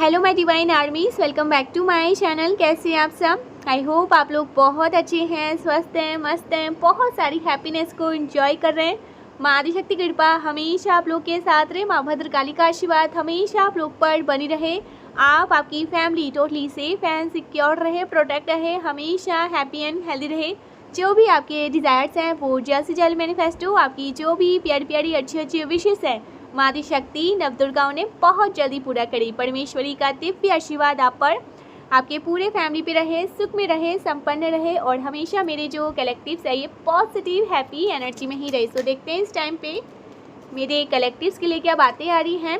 Hello my divine armies, welcome back to my channel. कैसे हैं आप सब? आई होप आप लोग बहुत अच्छे हैं, स्वस्थ हैं, मस्त हैं, बहुत सारी हैप्पीनेस को एंजॉय कर रहे हैं। माँ आदिशक्ति की कृपा हमेशा आप लोग के साथ रहे, माँ भद्रकाली का आशीर्वाद हमेशा आप लोग पर बनी रहे। आप, आपकी family totally safe and secure रहे, प्रोटेक्ट रहे, हमेशा हैप्पी एंड हेल्दी रहे। जो भी आपके डिज़ायर्स हैं वो जल्द से जल्द मैनिफेस्ट हो। आपकी जो भी प्यारी प्यारी अच्छी अच्छी विशेष है माँ आदिशक्ति नवदुर्गाओं ने बहुत जल्दी पूरा करी। परमेश्वरी का दिव्य आशीर्वाद आप पर, आपके पूरे फैमिली पे रहे, सुख में रहे, संपन्न रहे और हमेशा मेरे जो कलेक्टिव्स है ये पॉजिटिव हैप्पी एनर्जी में ही रहे। सो देखते हैं इस टाइम पे मेरे कलेक्टिव्स के लिए क्या बातें आ रही हैं।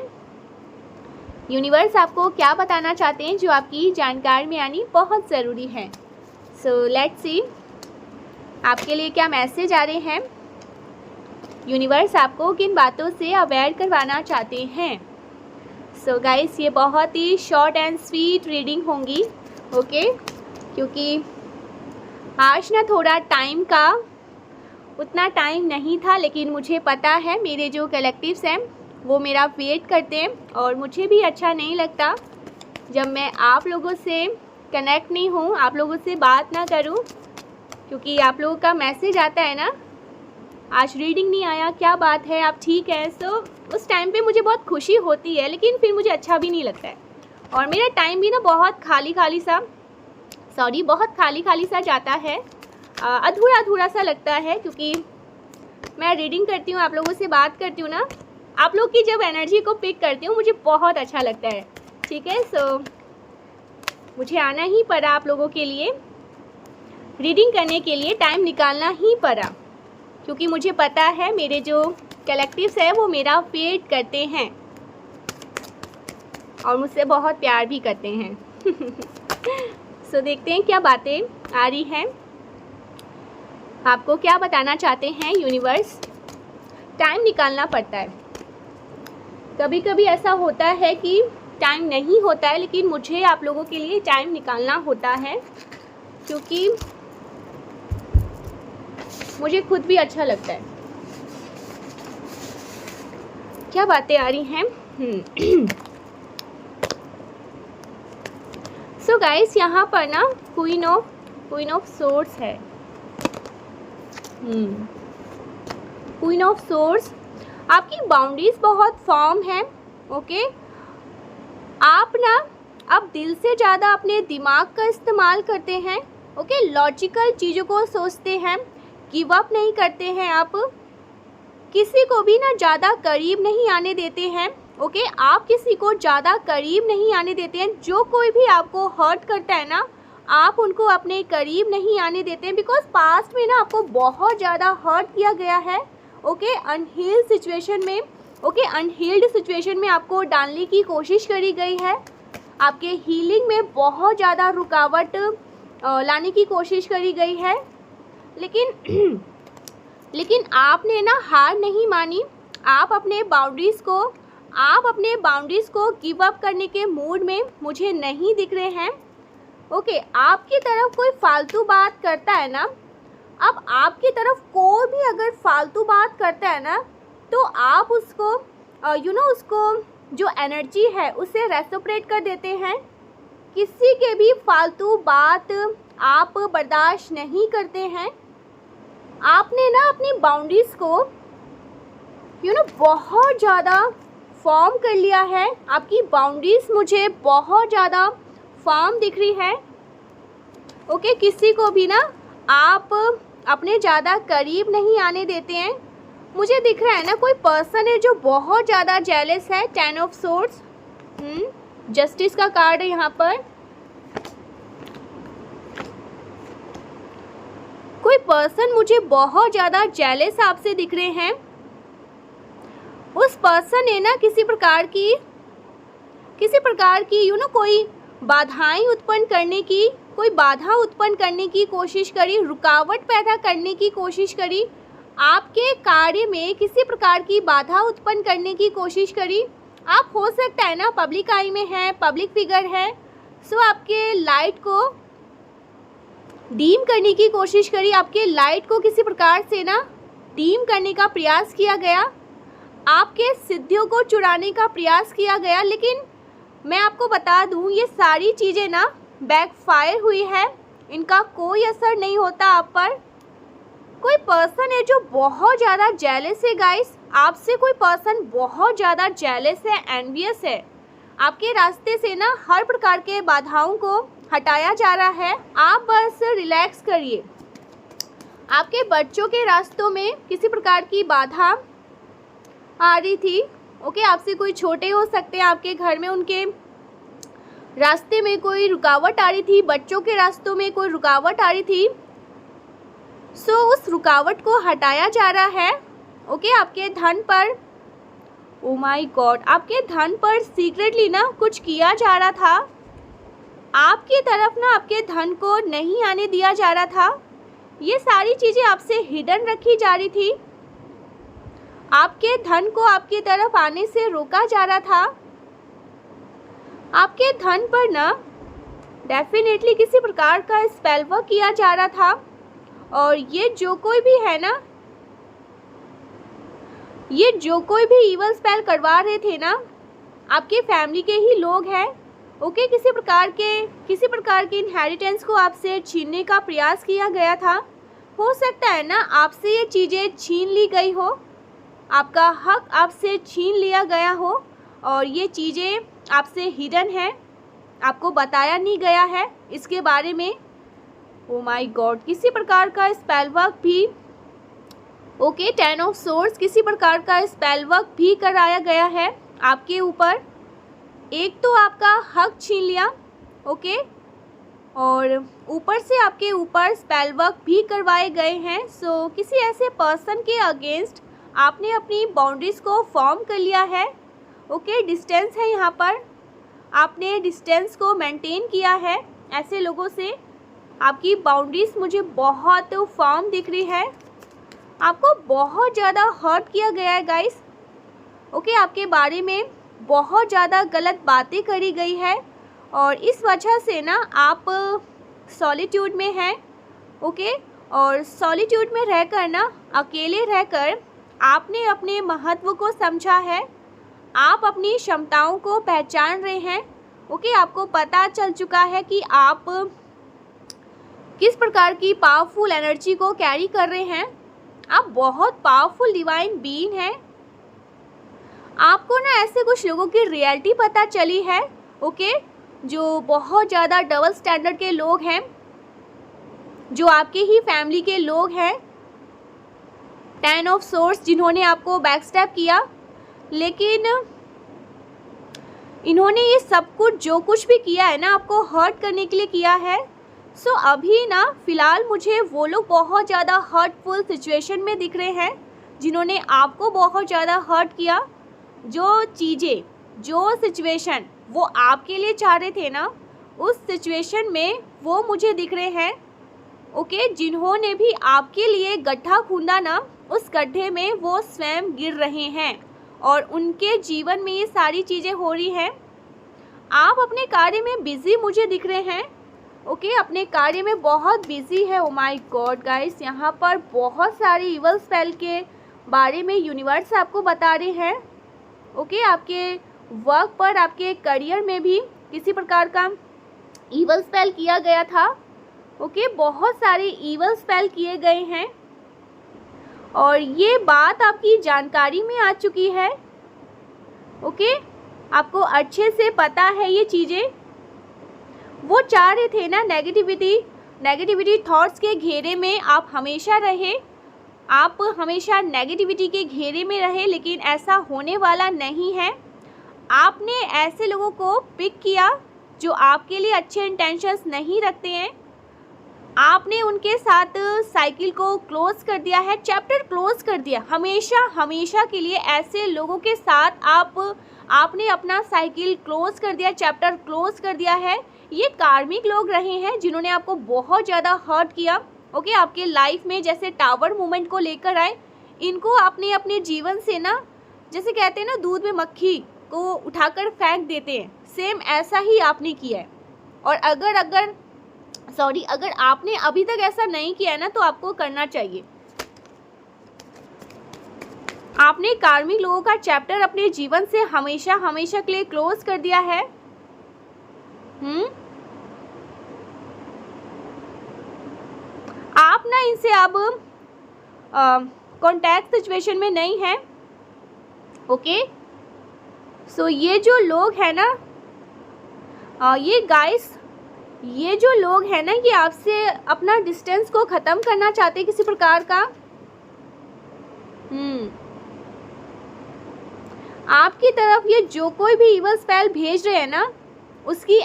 यूनिवर्स आपको क्या बताना चाहते हैं जो आपकी जानकारी में आनी बहुत ज़रूरी है। सो लेट्स सी आपके लिए क्या मैसेज आ रहे हैं। यूनिवर्स आपको किन बातों से अवेयर करवाना चाहते हैं। सो गाइस, ये बहुत ही शॉर्ट एंड स्वीट रीडिंग होंगी, ओके, क्योंकि आज ना थोड़ा टाइम का उतना टाइम नहीं था, लेकिन मुझे पता है मेरे जो कलेक्टिव्स हैं वो मेरा वेट करते हैं और मुझे भी अच्छा नहीं लगता जब मैं आप लोगों से कनेक्ट नहीं हूँ, आप लोगों से बात ना करूँ, क्योंकि आप लोगों का मैसेज आता है ना, आज रीडिंग नहीं आया, क्या बात है, आप ठीक हैं। सो उस टाइम पे मुझे बहुत खुशी होती है, लेकिन फिर मुझे अच्छा भी नहीं लगता है और मेरा टाइम भी ना बहुत खाली खाली सा जाता है, अधूरा अधूरा सा लगता है, क्योंकि मैं रीडिंग करती हूँ, आप लोगों से बात करती हूँ ना, आप लोग की जब एनर्जी को पिक करती हूँ मुझे बहुत अच्छा लगता है, ठीक है। सो मुझे आना ही पड़ा, आप लोगों के लिए रीडिंग करने के लिए टाइम निकालना ही पड़ा, क्योंकि मुझे पता है मेरे जो कलेक्टिव्स है वो मेरा वेट करते हैं और मुझसे बहुत प्यार भी करते हैं। सो देखते हैं क्या बातें आ रही हैं, आपको क्या बताना चाहते हैं यूनिवर्स। टाइम निकालना पड़ता है, कभी कभी ऐसा होता है कि टाइम नहीं होता है, लेकिन मुझे आप लोगों के लिए टाइम निकालना होता है, क्योंकि मुझे खुद भी अच्छा लगता है। क्या बातें आ रही हैं। सो गाइस, यहाँ पर ना क्वीन ऑफ सोर्ड्स है। क्वीन ऑफ सोर्ड्स, आपकी बाउंड्रीज बहुत फॉर्म है, ओके। आप ना अब दिल से ज़्यादा अपने दिमाग का इस्तेमाल करते हैं, ओके, लॉजिकल चीज़ों को सोचते हैं, गिव अप नहीं करते हैं, आप किसी को भी ना ज़्यादा करीब नहीं आने देते हैं, ओके। आप किसी को ज़्यादा करीब नहीं आने देते हैं, जो कोई भी आपको हर्ट करता है ना, आप उनको अपने करीब नहीं आने देते हैं, बिकॉज पास्ट में ना आपको बहुत ज़्यादा हर्ट किया गया है, ओके, अनहील्ड सिचुएशन में, ओके, अनहील्ड सिचुएशन में आपको डालने की कोशिश करी गई है, आपके हीलिंग में बहुत ज़्यादा रुकावट लाने की कोशिश करी गई है, लेकिन आपने ना हार नहीं मानी। आप अपने बाउंड्रीज़ को गिव अप करने के मूड में मुझे नहीं दिख रहे हैं, ओके। आपकी तरफ कोई फालतू बात करता है ना, अब आपकी तरफ कोई भी अगर फालतू बात करता है ना, तो आप उसको उसको जो एनर्जी है उसे रेसिप्रोकेट कर देते हैं। किसी के भी फालतू बात आप बर्दाश्त नहीं करते हैं। आपने ना अपनी बाउंड्रीज़ को बहुत ज़्यादा फॉर्म कर लिया है। आपकी बाउंड्रीज़ मुझे बहुत ज़्यादा फॉर्म दिख रही है, ओके। किसी को भी ना आप अपने ज़्यादा करीब नहीं आने देते हैं। मुझे दिख रहा है ना कोई पर्सन है जो बहुत ज़्यादा जेलस है। 10 ऑफ सोर्ड्स, जस्टिस का कार्ड है यहाँ पर। कोई पर्सन मुझे बहुत ज़्यादा जेलस आपसे दिख रहे हैं। उस पर्सन ने ना किसी प्रकार की कोई बाधाएं उत्पन्न करने की, कोई बाधा उत्पन्न करने की कोशिश करी, रुकावट पैदा करने की कोशिश करी, आपके कार्य में किसी प्रकार की बाधा उत्पन्न करने की कोशिश करी। आप हो सकता है ना पब्लिक आई में है, पब्लिक फिगर है, सो आपके लाइट को डीम करने की कोशिश करी, आपके लाइट को किसी प्रकार से ना डीम करने का प्रयास किया गया, आपके सिद्धियों को चुराने का प्रयास किया गया, लेकिन मैं आपको बता दूं ये सारी चीज़ें ना बैकफायर हुई है, इनका कोई असर नहीं होता आप पर। कोई पर्सन है जो बहुत ज़्यादा जेलस है गाइस, आपसे कोई पर्सन बहुत ज़्यादा जेलस है, एनवियस है। आपके रास्ते से ना हर प्रकार के बाधाओं को हटाया जा रहा है। आप बस रिलैक्स करिए। आपके बच्चों के रास्तों में किसी प्रकार की बाधा आ रही थी, ओके, आपसे कोई छोटे हो सकते हैं, आपके घर में उनके रास्ते में कोई रुकावट आ रही थी, बच्चों के रास्तों में कोई रुकावट आ रही थी। सो उस रुकावट को हटाया जा रहा है, ओके। आपके धन पर, ओ माय गॉड, आपके धन पर सीक्रेटली ना कुछ किया जा रहा था। आपकी तरफ ना आपके धन को नहीं आने दिया जा रहा था। ये सारी चीज़ें आपसे हिडन रखी जा रही थी। आपके धन को आपकी तरफ आने से रोका जा रहा था। आपके धन पर ना डेफिनेटली किसी प्रकार का स्पेल वर्क किया जा रहा था। और ये जो कोई भी है ना, ये जो कोई भी इवल स्पेल करवा रहे थे ना, आपके फैमिली के ही लोग हैं, ओके। किसी प्रकार के इनहेरिटेंस को आपसे छीनने का प्रयास किया गया था। हो सकता है ना आपसे ये चीज़ें छीन ली गई हो, आपका हक आपसे छीन लिया गया हो और ये चीज़ें आपसे हिडन है, आपको बताया नहीं गया है इसके बारे में। ओ माय गॉड, किसी प्रकार का स्पेल वर्क भी, ओके, 10 ऑफ सोर्ड्स, किसी प्रकार का स्पेल वर्क भी कराया गया है आपके ऊपर। एक तो आपका हक छीन लिया, ओके, और ऊपर से आपके ऊपर स्पेल वर्क भी करवाए गए हैं। सो किसी ऐसे पर्सन के अगेंस्ट आपने अपनी बाउंड्रीज़ को फॉर्म कर लिया है, ओके। डिस्टेंस है यहाँ पर, आपने डिस्टेंस को मेंटेन किया है ऐसे लोगों से। आपकी बाउंड्रीज़ मुझे बहुत फॉर्म दिख रही है। आपको बहुत ज़्यादा हर्ट किया गया है गाइस, ओके। आपके बारे में बहुत ज़्यादा गलत बातें करी गई है और इस वजह से ना आप सॉलिट्यूड में हैं, ओके। और सॉलिट्यूड में रहकर ना, अकेले रहकर आपने अपने महत्व को समझा है, आप अपनी क्षमताओं को पहचान रहे हैं, ओके। आपको पता चल चुका है कि आप किस प्रकार की पावरफुल एनर्जी को कैरी कर रहे हैं। आप बहुत पावरफुल डिवाइन बीइंग हैं। आपको ना ऐसे कुछ लोगों की रियलिटी पता चली है, ओके, जो बहुत ज़्यादा डबल स्टैंडर्ड के लोग हैं, जो आपके ही फैमिली के लोग हैं। 10 ऑफ सोर्ड्स, जिन्होंने आपको बैकस्टैप किया, लेकिन इन्होंने ये सब कुछ जो कुछ भी किया है ना, आपको हर्ट करने के लिए किया है। सो अभी ना फ़िलहाल मुझे वो लोग बहुत ज़्यादा हर्टफुल सिचुएशन में दिख रहे हैं, जिन्होंने आपको बहुत ज़्यादा हर्ट किया। जो चीज़ें, जो सिचुएशन वो आपके लिए चाह रहे थे ना, उस सिचुएशन में वो मुझे दिख रहे हैं, ओके। जिन्होंने भी आपके लिए गड्ढा खूंदा ना, उस गड्ढे में वो स्वयं गिर रहे हैं और उनके जीवन में ये सारी चीज़ें हो रही हैं। आप अपने कार्य में बिज़ी मुझे दिख रहे हैं, ओके, अपने कार्य में बहुत बिजी है। ओ माय गॉड गाइस, यहाँ पर बहुत सारी इवल स्पेल के बारे में यूनिवर्स आपको बता रहे हैं, ओके। आपके वर्क पर, आपके करियर में भी किसी प्रकार का इवल स्पेल किया गया था, ओके। बहुत सारे इवल स्पेल किए गए हैं और ये बात आपकी जानकारी में आ चुकी है, ओके। आपको अच्छे से पता है ये चीज़ें। वो चाह रहे थे ना नेगेटिविटी थॉट्स के घेरे में आप हमेशा रहे, आप हमेशा नेगेटिविटी के घेरे में रहे, लेकिन ऐसा होने वाला नहीं है। आपने ऐसे लोगों को पिक किया जो आपके लिए अच्छे इंटेंशंस नहीं रखते हैं। आपने उनके साथ साइकिल को क्लोज कर दिया है, चैप्टर क्लोज कर दिया हमेशा के लिए। ऐसे लोगों के साथ आपने अपना साइकिल क्लोज कर दिया, चैप्टर क्लोज कर दिया है। ये कार्मिक लोग रहे हैं जिन्होंने आपको बहुत ज़्यादा हर्ट किया, ओके। आपके लाइफ में जैसे टावर मूवमेंट को लेकर आए, इनको आपने अपने जीवन से ना, जैसे कहते हैं ना दूध में मक्खी को उठाकर फेंक देते हैं, सेम ऐसा ही आपने किया है। और अगर आपने अभी तक ऐसा नहीं किया है ना, तो आपको करना चाहिए। आपने कार्मिक लोगों का चैप्टर अपने जीवन से हमेशा के लिए क्लोज कर दिया है, आप ना इनसे अब कॉन्टैक्ट सिचुएशन में नहीं है। ओके, सो ये जो लोग हैं ना, ये गाइस, ये जो लोग हैं ना, ये आपसे अपना डिस्टेंस को ख़त्म करना चाहते हैं किसी प्रकार का। आपकी तरफ ये जो कोई भी इवल स्पेल भेज रहे हैं ना, उसकी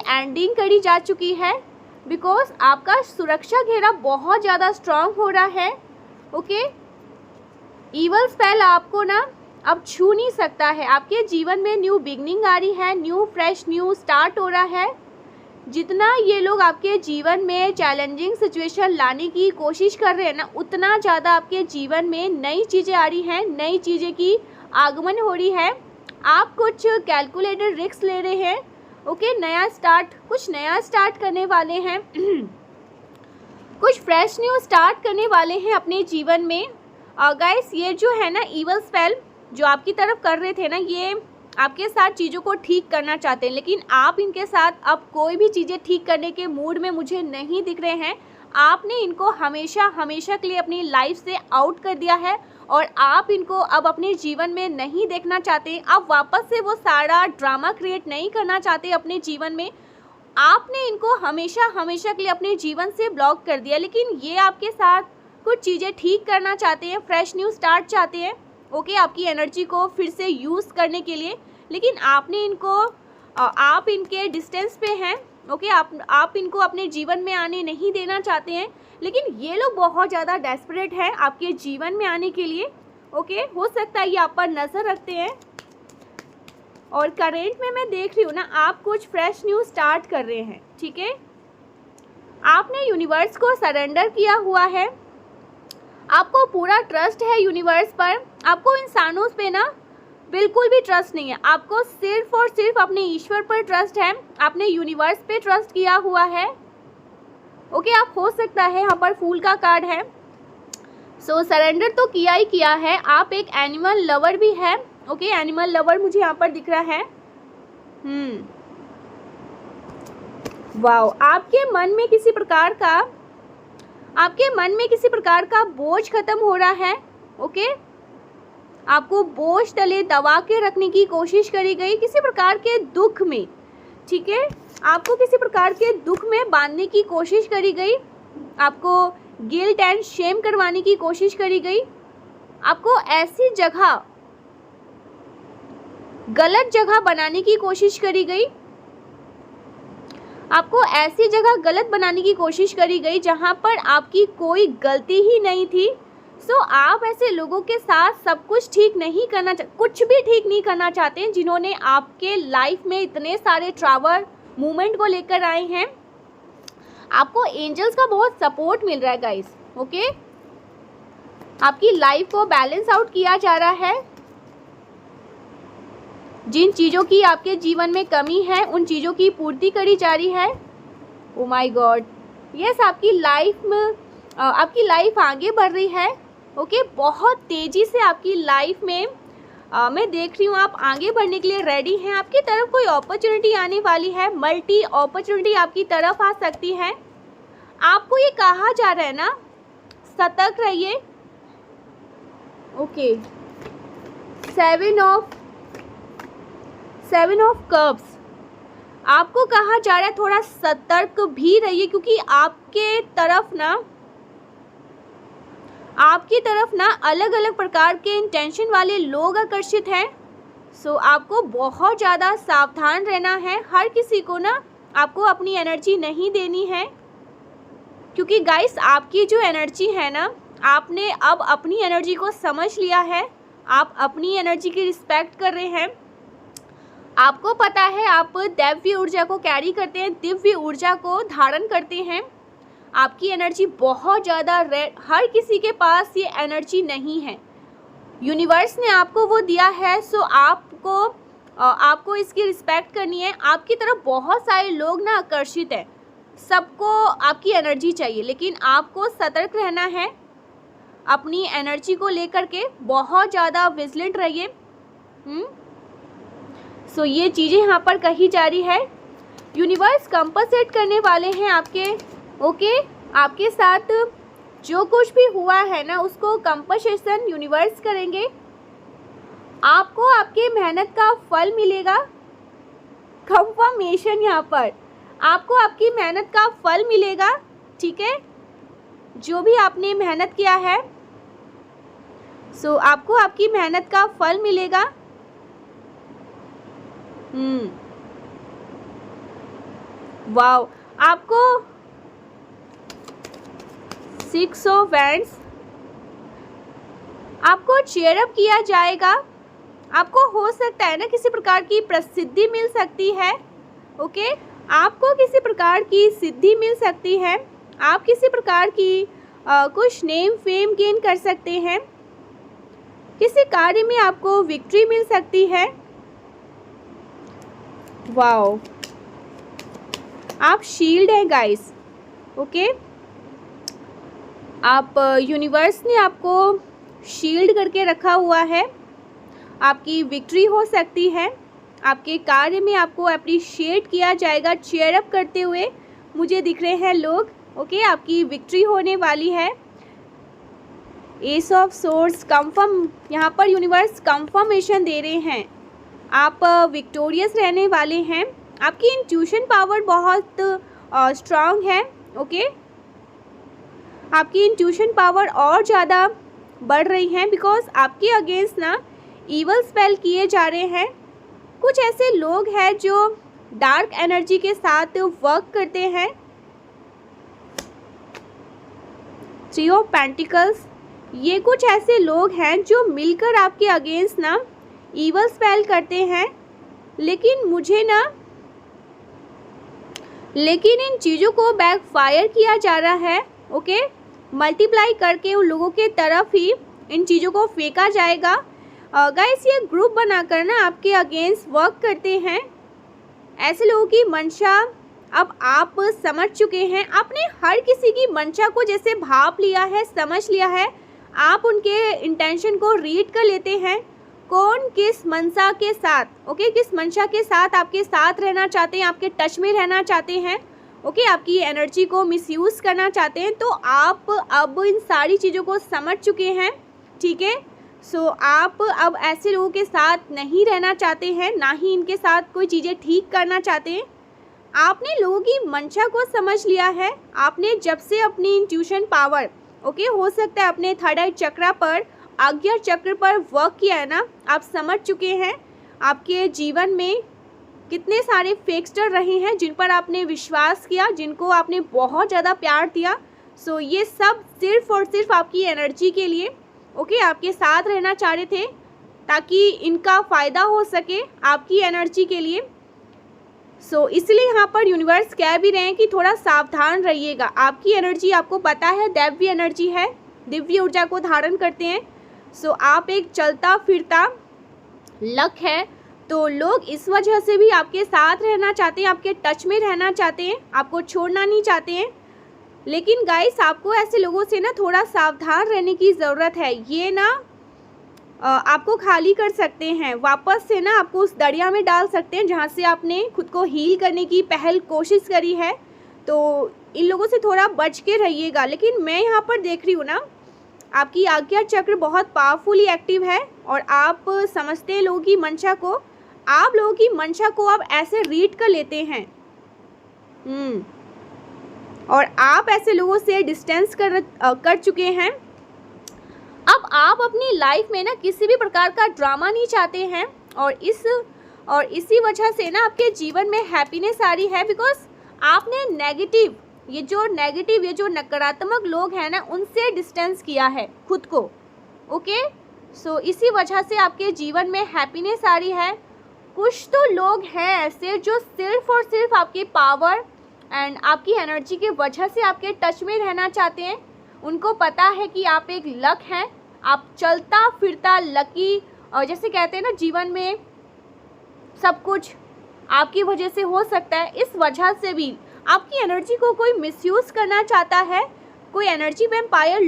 एंडिंग करी जा चुकी है, बिकॉज आपका सुरक्षा घेरा बहुत ज़्यादा स्ट्रांग हो रहा है। ओके, इवल स्पेल आपको ना अब छू नहीं सकता है। आपके जीवन में न्यू बिगनिंग आ रही है, न्यू फ्रेश न्यू स्टार्ट हो रहा है। जितना ये लोग आपके जीवन में चैलेंजिंग सिचुएशन लाने की कोशिश कर रहे हैं ना, उतना ज़्यादा आपके जीवन में नई चीज़ें आ रही हैं, नई चीज़ें की आगमन हो रही है। आप कुछ कैलकुलेटेड रिस्क ले रहे हैं। ओके, कुछ नया स्टार्ट करने वाले हैं कुछ फ्रेश न्यू स्टार्ट करने वाले हैं अपने जीवन में। गाइस, ये जो है ना इवल स्पेल जो आपकी तरफ कर रहे थे ना, ये आपके साथ चीज़ों को ठीक करना चाहते हैं, लेकिन आप इनके साथ अब कोई भी चीज़ें ठीक करने के मूड में मुझे नहीं दिख रहे हैं। आपने इनको हमेशा के लिए अपनी लाइफ से आउट कर दिया है और आप इनको अब अपने जीवन में नहीं देखना चाहते। आप वापस से वो सारा ड्रामा क्रिएट नहीं करना चाहते अपने जीवन में। आपने इनको हमेशा के लिए अपने जीवन से ब्लॉक कर दिया, लेकिन ये आपके साथ कुछ चीज़ें ठीक करना चाहते हैं, फ्रेश न्यू स्टार्ट चाहते हैं। ओके, आपकी एनर्जी को फिर से यूज़ करने के लिए, लेकिन आपने इनको आप इनके डिस्टेंस पे हैं। ओके, आप इनको अपने जीवन में आने नहीं देना चाहते हैं, लेकिन ये लोग बहुत ज़्यादा डेस्परेट हैं आपके जीवन में आने के लिए। ओके, हो सकता है ये आप पर नज़र रखते हैं। और करेंट में मैं देख रही हूँ ना, आप कुछ फ्रेश न्यू स्टार्ट कर रहे हैं। ठीक है, आपने यूनिवर्स को सरेंडर किया हुआ है, आपको पूरा ट्रस्ट है यूनिवर्स पर। आपको इंसानों पे ना बिल्कुल भी ट्रस्ट नहीं है, आपको सिर्फ और सिर्फ अपने ईश्वर पर ट्रस्ट है। आपने यूनिवर्स पे ट्रस्ट किया हुआ है। ओके, आप हो सकता है यहाँ पर फूल का कार्ड है। सो सरेंडर तो किया ही किया है। आप एक एनिमल लवर भी है। ओके, एनिमल लवर मुझे यहाँ पर दिख रहा है। वाओ, आपके मन में किसी प्रकार का बोझ खत्म हो रहा है। ओके, आपको बोझ तले दबा के रखने की कोशिश करी गई किसी प्रकार के दुख में। ठीक है, आपको किसी प्रकार के दुख में बांधने की कोशिश करी गई, आपको गिल्ट एंड शेम करवाने की कोशिश करी गई, आपको ऐसी जगह गलत जगह बनाने की कोशिश करी गई, आपको ऐसी जगह गलत बनाने की कोशिश करी गई जहां पर आपकी कोई गलती ही नहीं थी। सो आप ऐसे लोगों के साथ सब कुछ ठीक नहीं करना कुछ भी ठीक नहीं करना चाहते हैं, जिन्होंने आपके लाइफ में इतने सारे ट्रैवल मूवमेंट को लेकर आए हैं। आपको एंजल्स का बहुत सपोर्ट मिल रहा है गाइस। ओके, आपकी लाइफ को बैलेंस आउट किया जा रहा है। जिन चीज़ों की आपके जीवन में कमी है, उन चीज़ों की पूर्ति करी जा रही है। ओ माय गॉड, यस, आपकी लाइफ आगे बढ़ रही है। ओके, बहुत तेज़ी से आपकी लाइफ में मैं देख रही हूँ आप आगे बढ़ने के लिए रेडी हैं। आपकी तरफ कोई अपॉर्चुनिटी आने वाली है, मल्टी अपॉर्चुनिटी आपकी तरफ आ सकती है। आपको ये कहा जा रहा है ना, सतर्क रहिए। ओके, सेवन ऑफ कप्स, आपको कहा जा रहा है थोड़ा सतर्क भी रहिए, क्योंकि आपके तरफ ना अलग अलग प्रकार के इंटेंशन वाले लोग आकर्षित हैं। सो आपको बहुत ज़्यादा सावधान रहना है। हर किसी को ना आपको अपनी एनर्जी नहीं देनी है, क्योंकि गाइस आपकी जो एनर्जी है ना, आपने अब अपनी एनर्जी को समझ लिया है। आप अपनी एनर्जी की रिस्पेक्ट कर रहे हैं। आपको पता है आप दैवीय ऊर्जा को कैरी करते हैं, दिव्य ऊर्जा को धारण करते हैं। आपकी एनर्जी बहुत ज़्यादा हर किसी के पास ये एनर्जी नहीं है। यूनिवर्स ने आपको वो दिया है। सो आपको इसकी रिस्पेक्ट करनी है। आपकी तरफ बहुत सारे लोग ना आकर्षित हैं, सबको आपकी एनर्जी चाहिए, लेकिन आपको सतर्क रहना है। अपनी एनर्जी को लेकर के बहुत ज़्यादा विजिलेंट रहिए। सो ये चीज़ें यहाँ पर कही जा रही है। यूनिवर्स कंपनसेट करने वाले हैं आपके, ओके। आपके साथ जो कुछ भी हुआ है ना, उसको कंपनसेशन यूनिवर्स करेंगे। आपको आपके मेहनत का फल मिलेगा। कंफर्मेशन यहाँ पर, आपको आपकी मेहनत का फल मिलेगा, ठीक है। जो भी आपने मेहनत किया है, सो आपको आपकी मेहनत का फल मिलेगा। वाओ, आपको 6 ऑफ वैंड्स, आपको चीयर अप किया जाएगा। आपको हो सकता है ना किसी प्रकार की प्रसिद्धि मिल सकती है, ओके। आपको किसी प्रकार की सिद्धि मिल सकती है। आप किसी प्रकार की कुछ नेम फेम गेन कर सकते हैं। किसी कार्य में आपको विक्ट्री मिल सकती है। वाओ, आप शील्ड हैं गाइस, ओके। आप यूनिवर्स ने आपको शील्ड करके रखा हुआ है। आपकी विक्ट्री हो सकती है। आपके कार्य में आपको अप्रिशिएट किया जाएगा। चीयर अप करते हुए मुझे दिख रहे हैं लोग, ओके। आपकी विक्ट्री होने वाली है। एस ऑफ सोर्ड्स कंफर्म, यहाँ पर यूनिवर्स कंफर्मेशन दे रहे हैं। आप विक्टोरियस रहने वाले हैं। आपकी इंट्यूशन पावर बहुत स्ट्रांग है, ओके। आपकी इंट्यूशन पावर और ज़्यादा बढ़ रही है बिकॉज आपके अगेंस्ट ना ईवल स्पेल किए जा रहे हैं। कुछ ऐसे लोग हैं जो डार्क एनर्जी के साथ वर्क करते हैं। 3 ऑफ पेंटिकल्स, ये कुछ ऐसे लोग हैं जो मिलकर आपके अगेंस्ट ना ईवल स्पेल करते हैं। लेकिन इन चीज़ों को बैकफायर किया जा रहा है, ओके। मल्टीप्लाई करके उन लोगों के तरफ ही इन चीज़ों को फेंका जाएगा। गाइस, ये ग्रुप बनाकर ना आपके अगेंस्ट वर्क करते हैं। ऐसे लोगों की मंशा अब आप समझ चुके हैं। आपने हर किसी की मंशा को जैसे भाप लिया है, समझ लिया है। आप उनके इंटेंशन को रीड कर लेते हैं। कौन किस मंशा के साथ, ओके, किस मंशा के साथ आपके साथ रहना चाहते हैं, आपके टच में रहना चाहते हैं, ओके, आपकी एनर्जी को मिसयूज़ करना चाहते हैं। तो आप अब इन सारी चीज़ों को समझ चुके हैं, ठीक है। सो आप अब ऐसे लोगों के साथ नहीं रहना चाहते हैं, ना ही इनके साथ कोई चीज़ें ठीक करना चाहते हैं। आपने लोगों की मंशा को समझ लिया है। आपने जब से अपनी इंट्यूशन पावर, ओके, हो सकता है अपने थर्ड आई चक्र पर, आज्ञा चक्र पर वर्क किया है ना, आप समझ चुके हैं आपके जीवन में कितने सारे फेक्स्टर रहे हैं जिन पर आपने विश्वास किया, जिनको आपने बहुत ज़्यादा प्यार दिया। सो ये सब सिर्फ और सिर्फ आपकी एनर्जी के लिए, ओके, आपके साथ रहना चाह रहे थे ताकि इनका फ़ायदा हो सके आपकी एनर्जी के लिए। सो इसलिए यहाँ पर यूनिवर्स कह भी रहे हैं कि थोड़ा सावधान रहिएगा। आपकी एनर्जी, आपको पता है, दैवीय एनर्जी है, दिव्य ऊर्जा को धारण करते हैं। सो आप एक चलता फिरता लक है। तो लोग इस वजह से भी आपके साथ रहना चाहते हैं, आपके टच में रहना चाहते हैं, आपको छोड़ना नहीं चाहते हैं। लेकिन गाइस, आपको ऐसे लोगों से ना थोड़ा सावधान रहने की ज़रूरत है। ये ना आपको खाली कर सकते हैं, वापस से ना आपको उस दरिया में डाल सकते हैं जहाँ से आपने खुद को हील करने की पहल कोशिश करी है। तो इन लोगों से थोड़ा बच के रहिएगा। लेकिन मैं यहाँ पर देख रही हूँ ना, आपकी आज्ञा चक्र बहुत पावरफुली एक्टिव है और आप समझते हैं लोगों की मंशा को। आप लोगों की मंशा को आप ऐसे रीड कर लेते हैं और आप ऐसे लोगों से डिस्टेंस कर चुके हैं। अब आप अपनी लाइफ में ना किसी भी प्रकार का ड्रामा नहीं चाहते हैं और इसी वजह से ना आपके जीवन में हैप्पीनेस आ रही है बिकॉज आपने ये जो नकारात्मक लोग हैं ना, उनसे डिस्टेंस किया है खुद को, ओके। सो इसी वजह से आपके जीवन में हैप्पीनेस आ रही है। कुछ तो लोग हैं ऐसे जो सिर्फ और सिर्फ आपकी पावर एंड आपकी एनर्जी की वजह से आपके टच में रहना चाहते हैं। उनको पता है कि आप एक लक हैं, आप चलता फिरता लकी, और जैसे कहते हैं ना, जीवन में सब कुछ आपकी वजह से हो सकता है। इस वजह से भी आपकी एनर्जी को कोई मिसयूज़ करना चाहता है। कोई एनर्जी वैम्पायर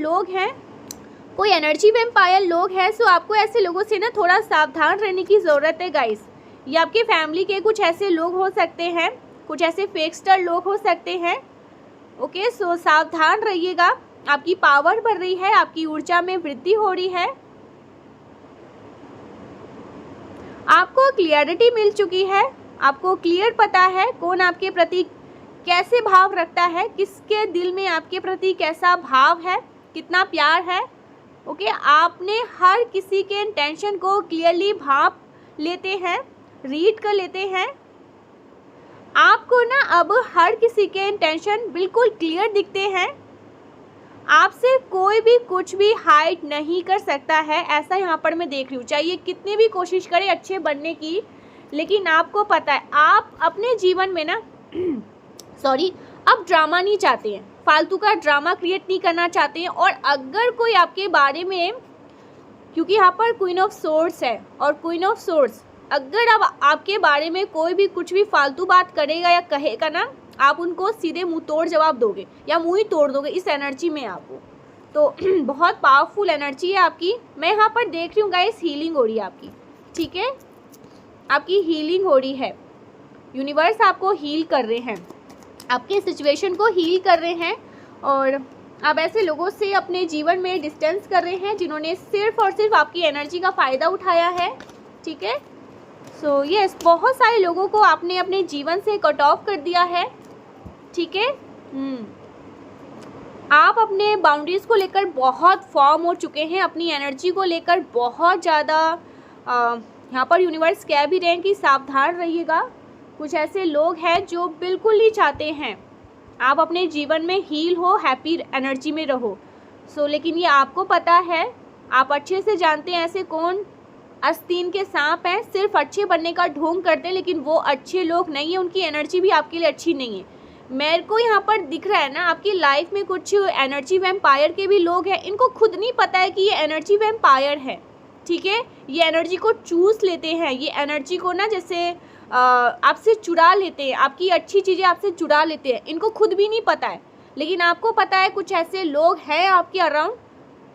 लोग हैं, सो आपको ऐसे लोगों से ना थोड़ा सावधान रहने की ज़रूरत है गाइस। ये आपके फैमिली के कुछ ऐसे लोग हो सकते हैं, कुछ ऐसे फेकस्टर लोग हो सकते हैं। ओके, सो सावधान रहिएगा। आपकी पावर बढ़ रही है, आपकी ऊर्जा में वृद्धि हो रही है, आपको क्लियरिटी मिल चुकी है, आपको क्लियर पता है कौन आपके प्रति कैसे भाव रखता है, किसके दिल में आपके प्रति कैसा भाव है, कितना प्यार है। ओके, आपने हर किसी के इंटेंशन को क्लियरली भाप लेते हैं, रीड कर लेते हैं। आपको ना अब हर किसी के इंटेंशन बिल्कुल क्लियर दिखते हैं। आपसे कोई भी कुछ भी हाइड नहीं कर सकता है, ऐसा यहाँ पर मैं देख रही हूँ। चाहिए कितनी भी कोशिश करें अच्छे बनने की, लेकिन आपको पता है आप अपने जीवन में ना अब ड्रामा नहीं चाहते हैं, फालतू का ड्रामा क्रिएट नहीं करना चाहते हैं। और अगर कोई आपके बारे में, क्योंकि यहाँ पर क्वीन ऑफ सोर्ड्स है और क्वीन ऑफ सोर्ड्स, अगर अब आपके बारे में कोई भी कुछ भी फालतू बात करेगा या कहेगा ना, आप उनको सीधे मुंह तोड़ जवाब दोगे या मुंह ही तोड़ दोगे इस एनर्जी में आपको। तो बहुत पावरफुल एनर्जी है आपकी। मैं यहाँ पर देख रही हूँ गाइस, हीलिंग हो रही है आपकी, ठीक है, आपकी हीलिंग हो रही है। यूनिवर्स आपको हील कर रहे हैं, आपके सिचुएशन को हील कर रहे हैं। और आप ऐसे लोगों से अपने जीवन में डिस्टेंस कर रहे हैं जिन्होंने सिर्फ और सिर्फ आपकी एनर्जी का फ़ायदा उठाया है, ठीक है। सो यस, बहुत सारे लोगों को आपने अपने जीवन से कट ऑफ कर दिया है, ठीक है। आप अपने बाउंड्रीज़ को लेकर बहुत फॉर्म हो चुके हैं, अपनी एनर्जी को लेकर बहुत ज़्यादा। यहाँ पर यूनिवर्स कह भी रहे हैं कि सावधान रहिएगा। कुछ ऐसे लोग हैं जो बिल्कुल नहीं चाहते हैं आप अपने जीवन में हील हो, हैप्पी एनर्जी में रहो। लेकिन ये आपको पता है, आप अच्छे से जानते हैं ऐसे कौन आस्तीन के सांप हैं, सिर्फ अच्छे बनने का ढोंग करते हैं, लेकिन वो अच्छे लोग नहीं है, उनकी एनर्जी भी आपके लिए अच्छी नहीं है। मेरे को यहाँ पर दिख रहा है ना, आपकी लाइफ में कुछ एनर्जी वैम्पायर के भी लोग हैं, इनको खुद नहीं पता है कि ये एनर्जी वैम्पायर है, ठीक है। ये एनर्जी को चूस लेते हैं, ये एनर्जी को ना जैसे आपसे चुरा लेते हैं, आपकी अच्छी चीज़ें आपसे चुरा लेते हैं, इनको खुद भी नहीं पता है। लेकिन आपको पता है कुछ ऐसे लोग हैं आपके अराउंड,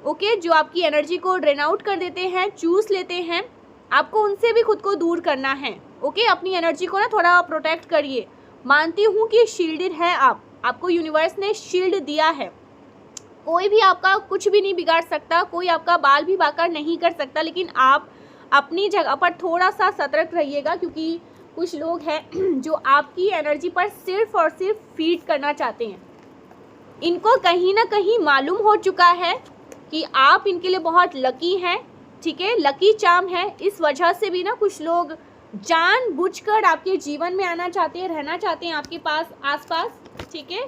ओके, जो आपकी एनर्जी को ड्रेन आउट कर देते हैं, चूस लेते हैं। आपको उनसे भी खुद को दूर करना है, ओके। अपनी एनर्जी को ना थोड़ा प्रोटेक्ट करिए। मानती हूँ कि शील्डेड है आपको यूनिवर्स ने शील्ड दिया है, कोई भी आपका कुछ भी नहीं बिगाड़ सकता, कोई आपका बाल भी बांका नहीं कर सकता। लेकिन आप अपनी जगह पर थोड़ा सा सतर्क रहिएगा, क्योंकि कुछ लोग हैं जो आपकी एनर्जी पर सिर्फ और सिर्फ फीड करना चाहते हैं। इनको कहीं ना कहीं मालूम हो चुका है कि आप इनके लिए बहुत लकी हैं, ठीक है, लकी चार्म है। इस वजह से भी ना कुछ लोग जानबूझकर आपके जीवन में आना चाहते हैं, रहना चाहते हैं आपके पास आसपास, ठीक है।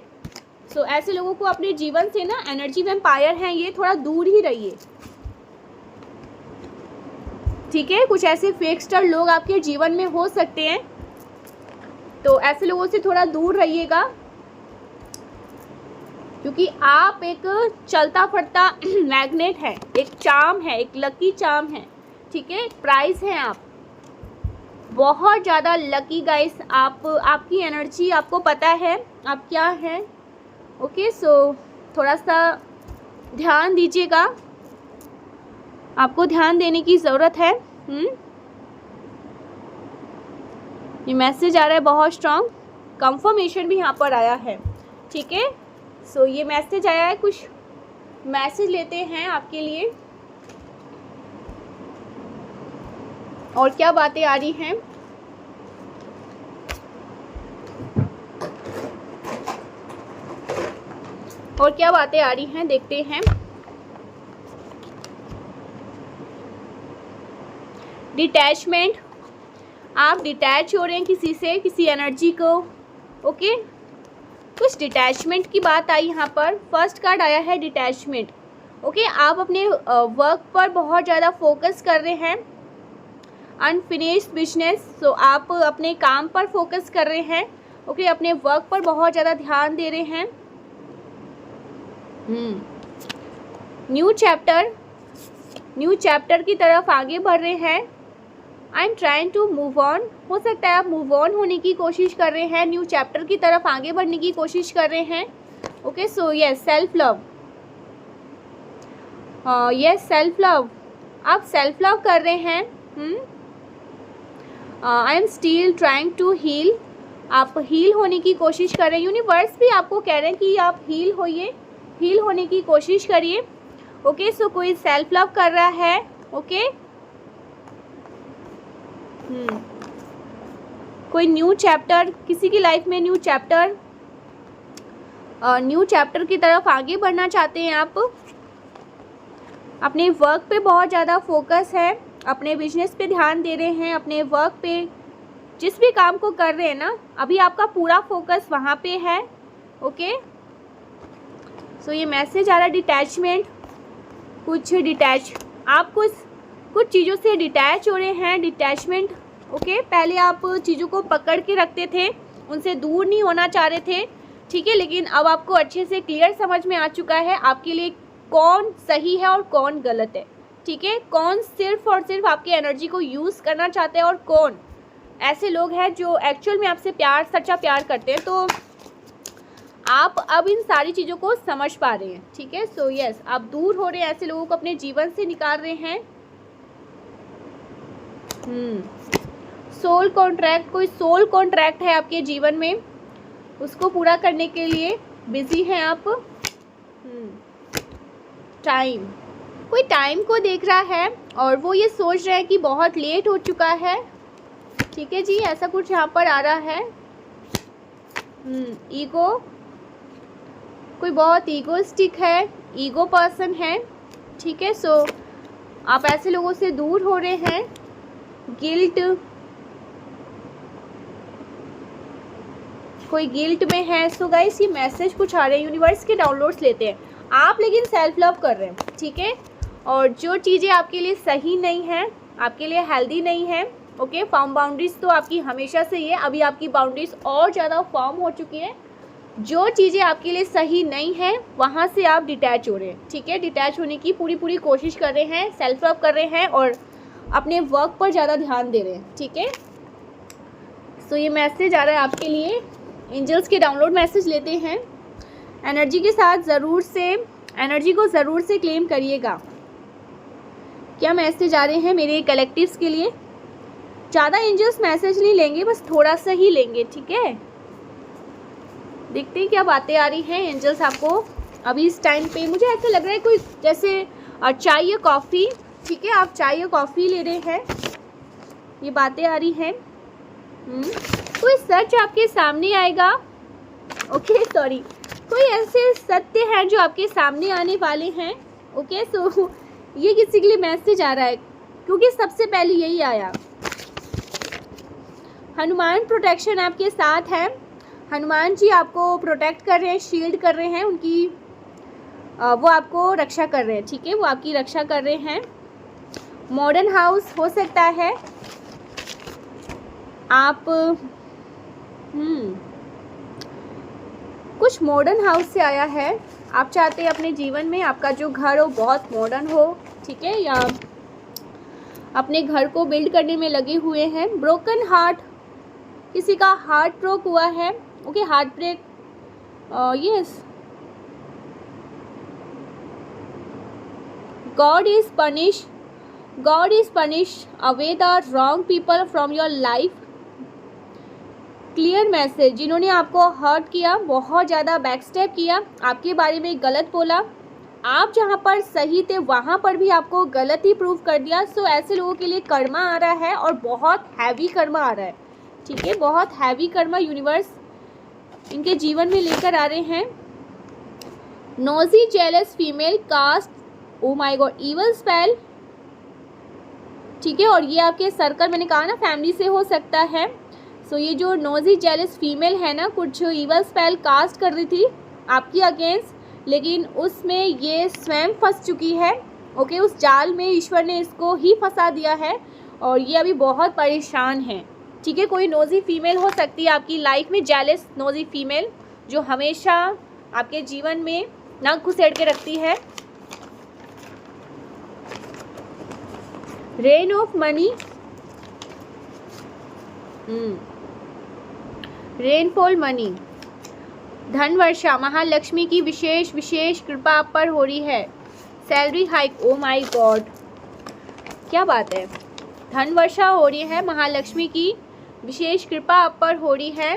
ऐसे लोगों को अपने जीवन से ना, एनर्जी वैम्पायर हैं ये, थोड़ा दूर ही रहिए, ठीक है। कुछ ऐसे फेकस्टर लोग आपके जीवन में हो सकते हैं, तो ऐसे लोगों से थोड़ा दूर रहिएगा, क्योंकि आप एक चलता फिरता मैग्नेट है, एक चार्म है, एक लकी चार्म है, ठीक है, प्राइज है। आप बहुत ज़्यादा लकी गाइस, आपकी एनर्जी आपको पता है आप क्या हैं, ओके। थोड़ा सा ध्यान दीजिएगा, आपको ध्यान देने की ज़रूरत है। ये मैसेज आ रहा है बहुत स्ट्रांग, कंफर्मेशन भी यहाँ पर आया है, ठीक है। ये मैसेज आया है, कुछ मैसेज लेते हैं आपके लिए और क्या बातें आ रही हैं। और क्या बातें आ रही हैं, देखते हैं। डिटैचमेंट, आप डिटैच हो रहे हैं किसी से, किसी एनर्जी को, ओके। कुछ डिटैचमेंट की बात आई यहाँ पर। फर्स्ट कार्ड आया है डिटैचमेंट, ओके। आप अपने वर्क पर बहुत ज़्यादा फोकस कर रहे हैं, अनफिनिश्ड बिजनेस। आप अपने काम पर फोकस कर रहे हैं, ओके, अपने वर्क पर बहुत ज़्यादा ध्यान दे रहे हैं। न्यू चैप्टर की तरफ आगे बढ़ रहे हैं। I am trying to move on, हो सकता है आप मूव ऑन होने की कोशिश कर रहे हैं, न्यू चैप्टर की तरफ आगे बढ़ने की कोशिश कर रहे हैं, okay. Yes, self love, yes, self love, आप सेल्फ लव कर रहे हैं। I am still trying to heal, आप हील होने की कोशिश कर रहे हैं। यूनिवर्स भी आपको कह रहे हैं कि आप हील होइए, हील होने की कोशिश करिए। ओके, सो कोई सेल्फ लव कर रहा है। ओके, कोई न्यू चैप्टर, किसी की लाइफ में न्यू चैप्टर की तरफ आगे बढ़ना चाहते हैं आप। अपने वर्क पे बहुत ज़्यादा फोकस है, अपने बिजनेस पे ध्यान दे रहे हैं, अपने वर्क पे जिस भी काम को कर रहे हैं ना, अभी आपका पूरा फोकस वहाँ पे है। ओके, सो ये मैसेज आ रहा है डिटैचमेंट, आप कुछ चीज़ों से डिटैच हो रहे हैं, डिटैचमेंट। ओके, पहले आप चीज़ों को पकड़ के रखते थे, उनसे दूर नहीं होना चाह रहे थे, ठीक है, लेकिन अब आपको अच्छे से क्लियर समझ में आ चुका है आपके लिए कौन सही है और कौन गलत है, ठीक है, कौन सिर्फ और सिर्फ आपकी एनर्जी को यूज़ करना चाहते हैं और कौन ऐसे लोग हैं जो एक्चुअल में आपसे सच्चा प्यार करते हैं। तो आप अब इन सारी चीज़ों को समझ पा रहे हैं, ठीक है। सो यस, आप दूर हो रहे हैं, ऐसे लोगों को अपने जीवन से निकाल रहे हैं। सोल कॉन्ट्रैक्ट, कोई सोल कॉन्ट्रैक्ट है आपके जीवन में, उसको पूरा करने के लिए बिजी हैं आप। टाइम, कोई टाइम को देख रहा है और वो ये सोच रहा है कि बहुत लेट हो चुका है, ठीक है जी, ऐसा कुछ यहाँ पर आ रहा है। ईगो, कोई बहुत ईगोइस्टिक है, ईगो पर्सन है, ठीक है। सो आप ऐसे लोगों से दूर हो रहे हैं। गिल्ट, कोई गिल्ट में है। सो गाइस, ये मैसेज कुछ आ रहे हैं, यूनिवर्स के डाउनलोड्स लेते हैं आप, लेकिन सेल्फ लव कर रहे हैं, ठीक है। और जो चीज़ें आपके लिए सही नहीं हैं, आपके लिए हेल्दी नहीं है, ओके, फॉर्म बाउंड्रीज तो आपकी हमेशा से ही है, अभी आपकी बाउंड्रीज और ज़्यादा फॉर्म हो चुकी है। जो चीज़ें आपके लिए सही नहीं है वहाँ से आप डिटैच हो रहे हैं, ठीक है, डिटैच होने की पूरी कोशिश कर रहे हैं, सेल्फ लव कर रहे हैं और अपने वर्क पर ज़्यादा ध्यान दे रहे हैं, ठीक है। सो ये मैसेज आ रहा है आपके लिए, एंजल्स के डाउनलोड मैसेज लेते हैं। एनर्जी के साथ ज़रूर से, एनर्जी को ज़रूर से क्लेम करिएगा। क्या मैसेज आ रहे हैं मेरे कलेक्टिव्स के लिए? ज़्यादा एंजल्स मैसेज नहीं लेंगे, बस थोड़ा सा ही लेंगे, ठीक है। देखते हैं क्या बातें आ रही हैं एंजल्स आपको अभी इस टाइम पे। मुझे ऐसा लग रहा है कोई जैसे चाय या कॉफ़ी, ठीक है, आप चाय या कॉफ़ी ले रहे हैं, ये बातें आ रही हैं। कोई सच आपके सामने आएगा, ओके, सॉरी, कोई ऐसे सत्य हैं जो आपके सामने आने वाले हैं, ओके। सो ये किसी के लिए मैसेज आ रहा है क्योंकि सबसे पहले यही आया। हनुमान प्रोटेक्शन आपके साथ है, हनुमान जी आपको प्रोटेक्ट कर रहे हैं, शील्ड कर रहे हैं, उनकी वो आपको रक्षा कर रहे हैं, ठीक है, वो आपकी रक्षा कर रहे हैं। मॉडर्न हाउस हो सकता है आप कुछ मॉडर्न हाउस से आया है, आप चाहते हैं अपने जीवन में आपका जो घर हो बहुत मॉडर्न हो, ठीक है, या अपने घर को बिल्ड करने में लगे हुए हैं। ब्रोकन हार्ट, किसी का हार्ट ब्रोक हुआ है, okay, heart break, yes. God is punish away the wrong people from your life। Clear message, जिन्होंने आपको हर्ट किया, बहुत ज़्यादा बैकस्टेप किया, आपके बारे में गलत बोला, आप जहाँ पर सही थे वहाँ पर भी आपको गलत ही प्रूव कर दिया। सो ऐसे लोगों के लिए कर्मा आ रहा है और बहुत हैवी कर्मा आ रहा है, ठीक है, बहुत हैवी कर्मा यूनिवर्स इनके जीवन में लेकर आ रहे हैं। Nosy jealous female cast, oh my God, evil spell, ठीक है, और ये आपके सर्कल, मैंने कहा ना फैमिली से हो सकता है। सो ये जो नोजी जेलस फीमेल है ना, कुछ इवल स्पेल कास्ट कर रही थी आपकी अगेंस्ट, लेकिन उसमें ये स्वयं फंस चुकी है, ओके, उस जाल में ईश्वर ने इसको ही फंसा दिया है और ये अभी बहुत परेशान है, ठीक है। कोई नोजी फीमेल हो सकती है आपकी लाइफ में, जेलस नोजी फीमेल, जो हमेशा आपके जीवन में नाक घुसेड़ के रखती है। Rain of money, rainfall money, धन वर्षा, महालक्ष्मी की विशेष कृपा आप पर हो रही है। Salary hike, O my God, क्या बात है, धन वर्षा हो रही है, महालक्ष्मी की विशेष कृपा आप पर हो रही है।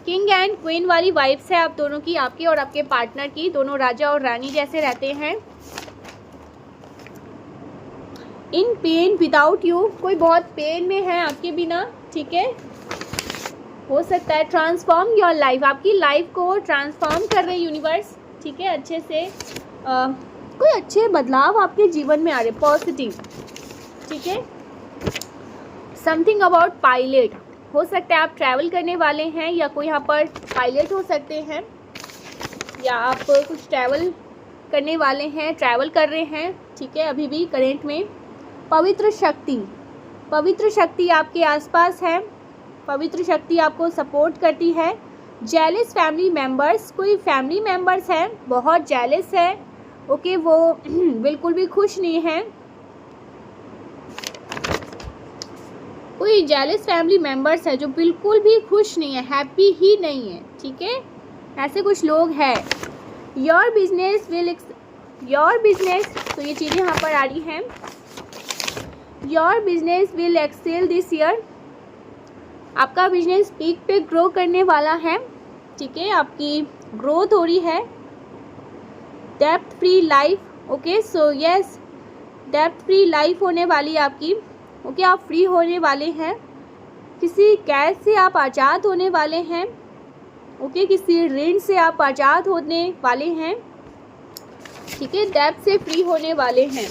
किंग एंड क्वीन वाली वाइब्स है आप दोनों की, आपके और आपके पार्टनर की, दोनों राजा और रानी जैसे रहते हैं। इन पेन विदाउट यू, कोई बहुत पेन में है आपके बिना, ठीक है, हो सकता है। ट्रांसफॉर्म योर लाइफ, आपकी लाइफ को ट्रांसफॉर्म कर रहे यूनिवर्स, ठीक है, अच्छे से कोई अच्छे बदलाव आपके जीवन में आ रहे, पॉजिटिव, ठीक है। समथिंग अबाउट पायलट, हो सकता है आप ट्रैवल करने वाले हैं या कोई यहाँ पर पायलट हो सकते हैं, या आप कुछ ट्रैवल करने वाले हैं, ट्रैवल कर रहे हैं, ठीक है, अभी भी करेंट में। पवित्र शक्ति, पवित्र शक्ति आपके आसपास है, पवित्र शक्ति आपको सपोर्ट करती है। जेलस फैमिली मेम्बर्स, कोई फैमिली मेम्बर्स हैं बहुत जेलस है, ओके, वो बिल्कुल भी खुश नहीं है। कोई जेलस फैमिली मेम्बर्स है जो बिल्कुल भी खुश नहीं है, हैप्पी ही नहीं है, ठीक है, ऐसे कुछ लोग हैं। Your business will, your business, तो ये चीज़ें यहाँ पर आ रही हैं। Your business will excel this year, आपका बिजनेस पीक पे ग्रो करने वाला है, ठीक है, आपकी ग्रोथ हो रही है। Depth free life, okay, so yes, depth free life होने वाली है आपकी, ओके, आप फ्री होने वाले हैं। किसी कैद से आप आज़ाद होने वाले हैं, ओके, किसी ऋण से आप आज़ाद होने वाले हैं, ठीक है, डेप्थ से फ्री होने वाले हैं।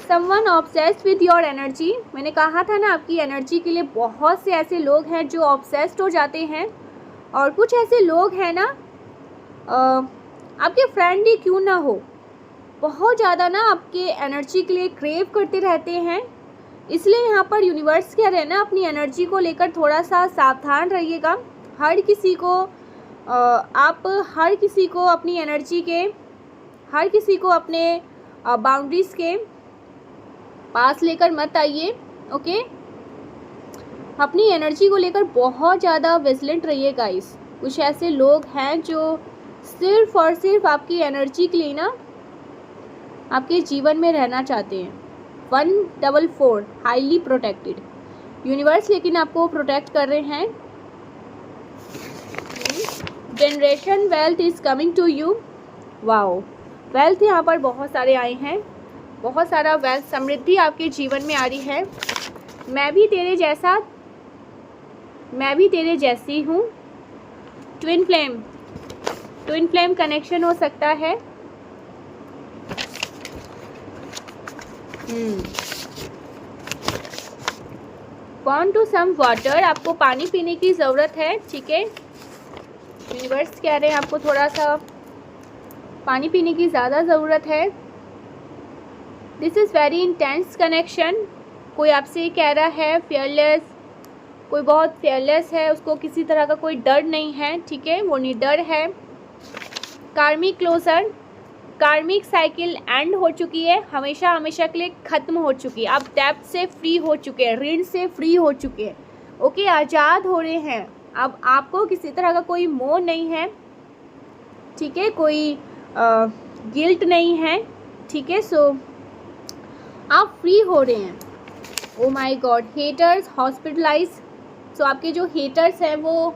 Someone obsessed with your energy, मैंने कहा था ना आपकी एनर्जी के लिए बहुत से ऐसे लोग हैं जो ऑब्सेस्ड हो जाते हैं, और कुछ ऐसे लोग हैं ना, आपके फ्रेंड ही क्यों ना हो, बहुत ज़्यादा ना आपके एनर्जी के लिए क्रेव करते रहते हैं। इसलिए यहाँ पर यूनिवर्स कह रहे हैं ना, अपनी एनर्जी को लेकर थोड़ा सा सावधान रहिएगा। हर किसी को आप हर किसी को अपनी एनर्जी के, हर किसी को अपने बाउंड्रीज़ के पास लेकर मत आइए, ओके, अपनी एनर्जी को लेकर बहुत ज़्यादा विजिलेंट रहिए गाइस। कुछ ऐसे लोग हैं जो सिर्फ और सिर्फ आपकी एनर्जी के लिए ना आपके जीवन में रहना चाहते हैं। 144 हाईली प्रोटेक्टेड यूनिवर्स, लेकिन आपको प्रोटेक्ट कर रहे हैं। Generation wealth is coming to you, wow, wealth यहाँ पर बहुत सारे आए हैं, बहुत सारा वेल्थ, समृद्धि आपके जीवन में आ रही है। मैं भी तेरे जैसा, मैं भी तेरे जैसी हूँ। Twin flame, twin flame connection हो सकता है। वांट टू सम वाटर, आपको पानी पीने की ज़रूरत है, ठीक है, यूनिवर्स कह रहे हैं आपको थोड़ा सा पानी पीने की ज़्यादा ज़रूरत है। This is very intense connection, कोई आपसे कह रहा है फियरलेस, कोई बहुत फियरलेस है, उसको किसी तरह का कोई डर नहीं है, ठीक है, वो निडर है। कार्मिक क्लोजर, कार्मिक साइकिल एंड हो चुकी है, हमेशा हमेशा के लिए ख़त्म हो चुकी है। आप डेब्ट से फ्री हो चुके हैं, ऋण से फ्री हो चुके हैं, ओके, आज़ाद हो रहे हैं। अब आपको किसी तरह का कोई मोह नहीं है, ठीक है, कोई गिल्ट नहीं है, ठीक है, सो आप फ्री हो रहे हैं। Oh my god, haters hospitalize, so आपके जो हेटर्स हैं वो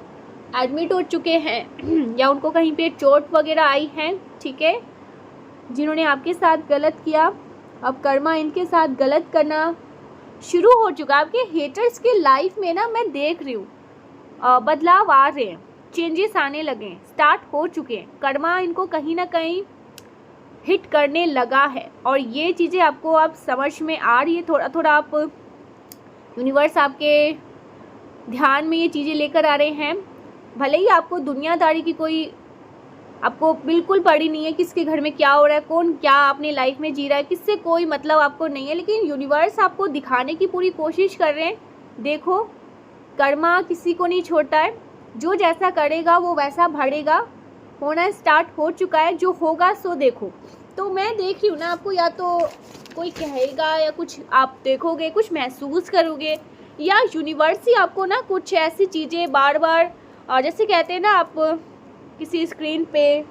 एडमिट हो चुके हैं या उनको कहीं पे चोट वगैरह आई है, ठीक है, जिन्होंने आपके साथ गलत किया, अब कर्मा इनके साथ गलत करना शुरू हो चुका। आपके हेटर्स के लाइफ में ना मैं देख रही हूँ बदलाव आ रहे हैं, चेंजेस आने लगे हैं, स्टार्ट हो चुके हैं। कर्मा इनको कहीं ना कहीं हिट करने लगा है, और ये चीज़ें आपको आप समझ में आ रही है, थोड़ा थोड़ा आप यूनिवर्स आपके ध्यान में ये चीज़ें लेकर आ रहे हैं। भले ही आपको दुनियादारी की कोई आपको बिल्कुल पड़ी नहीं है, किसके घर में क्या हो रहा है, कौन क्या अपनी लाइफ में जी रहा है, किससे कोई मतलब आपको नहीं है, लेकिन यूनिवर्स आपको दिखाने की पूरी कोशिश कर रहे हैं। देखो, कर्मा किसी को नहीं छोड़ता है, जो जैसा करेगा वो वैसा भरेगा, होना स्टार्ट हो चुका है, जो होगा सो देखो। तो मैं देख रही हूँ ना, आपको या तो कोई कहेगा या कुछ आप देखोगे, कुछ महसूस करोगे, या यूनिवर्स ही आपको ना कुछ ऐसी चीज़ें बार बार, जैसे कहते हैं ना, आप किसी स्क्रीन पे,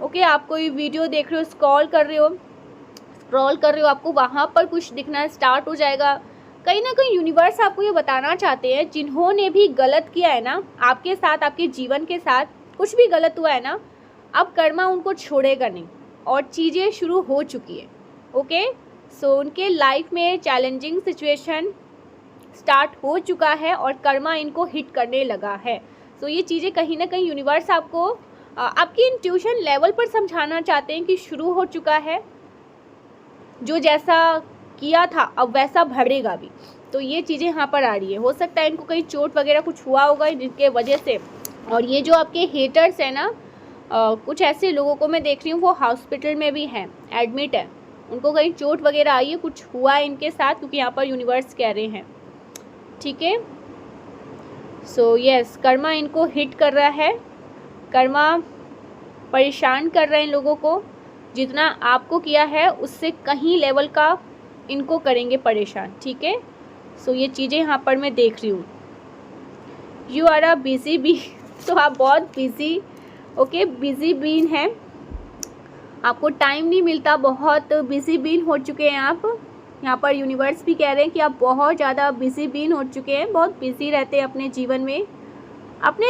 ओके, आप कोई वीडियो देख रहे हो, स्क्रॉल कर रहे हो, स्क्रॉल कर रहे हो आपको वहाँ पर कुछ दिखना स्टार्ट हो जाएगा। कहीं ना कहीं यूनिवर्स आपको ये बताना चाहते हैं, जिन्होंने भी गलत किया है ना आपके साथ, आपके जीवन के साथ कुछ भी गलत हुआ है ना, अब कर्मा उनको छोड़ेगा नहीं और चीज़ें शुरू हो चुकी है। ओके, सो उनके लाइफ में चैलेंजिंग सिचुएशन स्टार्ट हो चुका है और कर्मा इनको हिट करने लगा है। सो ये चीज़ें कहीं ना कहीं यूनिवर्स आपको आपकी इंट्यूशन लेवल पर समझाना चाहते हैं कि शुरू हो चुका है, जो जैसा किया था अब वैसा बढ़ेगा भी। तो ये चीज़ें यहाँ पर आ रही है। हो सकता है इनको कहीं चोट वगैरह कुछ हुआ होगा जिनके वजह से, और ये जो आपके हेटर्स हैं ना, कुछ ऐसे लोगों को मैं देख रही हूँ वो हॉस्पिटल में भी हैं, एडमिट है, उनको कहीं चोट वगैरह आई है, कुछ हुआ है इनके साथ, क्योंकि यहाँ पर यूनिवर्स कह रहे हैं। ठीक है, सो यस, कर्मा इनको हिट कर रहा है, कर्मा परेशान कर रहे हैं लोगों को, जितना आपको किया है उससे कहीं लेवल का इनको करेंगे परेशान। ठीक है, सो ये चीज़ें यहाँ पर मैं देख रही हूँ। You are a busy bee, तो आप बहुत बिजी, ओके, बिजी बीन हैं, आपको टाइम नहीं मिलता, बहुत बिजी बीन हो चुके हैं आप। यहाँ पर यूनिवर्स भी कह रहे हैं कि आप बहुत ज़्यादा बिजी बीन हो चुके हैं, बहुत बिजी रहते हैं अपने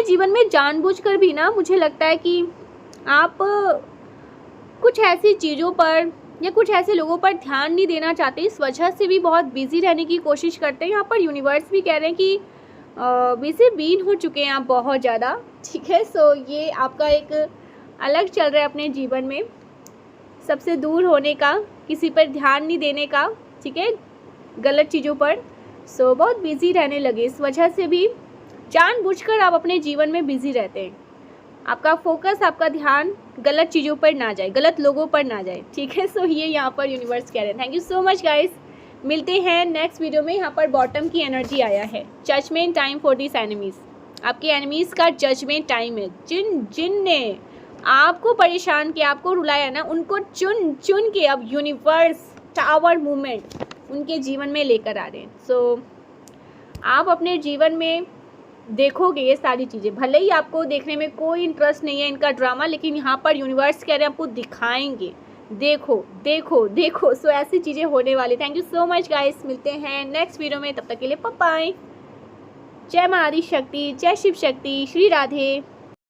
जीवन में जानबूझकर भी ना, मुझे लगता है कि आप कुछ ऐसी चीज़ों पर या कुछ ऐसे लोगों पर ध्यान नहीं देना चाहते, इस वजह से भी बहुत बिजी रहने की कोशिश करते हैं। यहाँ पर यूनिवर्स भी कह रहे हैं कि बिजी बीन हो चुके हैं आप बहुत ज़्यादा। ठीक है, सो ये आपका एक अलग चल रहा है अपने जीवन में, सबसे दूर होने का, किसी पर ध्यान नहीं देने का, ठीक है, गलत चीज़ों पर। सो बहुत बिजी रहने लगे, इस वजह से भी जानबूझकर आप अपने जीवन में बिजी रहते हैं। आपका फोकस, आपका ध्यान गलत चीज़ों पर ना जाए, गलत लोगों पर ना जाए। ठीक है, सो ये यहाँ पर यूनिवर्स कह रहे हैं। Thank you so much guys, मिलते हैं नेक्स्ट वीडियो में। यहाँ पर बॉटम की एनर्जी आया है, judgement time for this enemies, आपके एनिमीज़ का जजमेंट टाइम है। जिन ने आपको परेशान किया, आपको रुलाया ना, उनको चुन चुन के अब यूनिवर्स टावर मूवमेंट उनके जीवन में लेकर आ रहे हैं। सो आप अपने जीवन में देखोगे ये सारी चीज़ें, भले ही आपको देखने में कोई इंटरेस्ट नहीं है इनका ड्रामा, लेकिन यहाँ पर यूनिवर्स कह रहे हैं आपको दिखाएंगे, देखो देखो देखो। सो ऐसी चीज़ें होने वाली। Thank you so much guys, मिलते हैं नेक्स्ट वीडियो में, तब तक के लिए बाय बाय। जय माँ आदि शक्ति, जय शिव शक्ति, श्री राधे।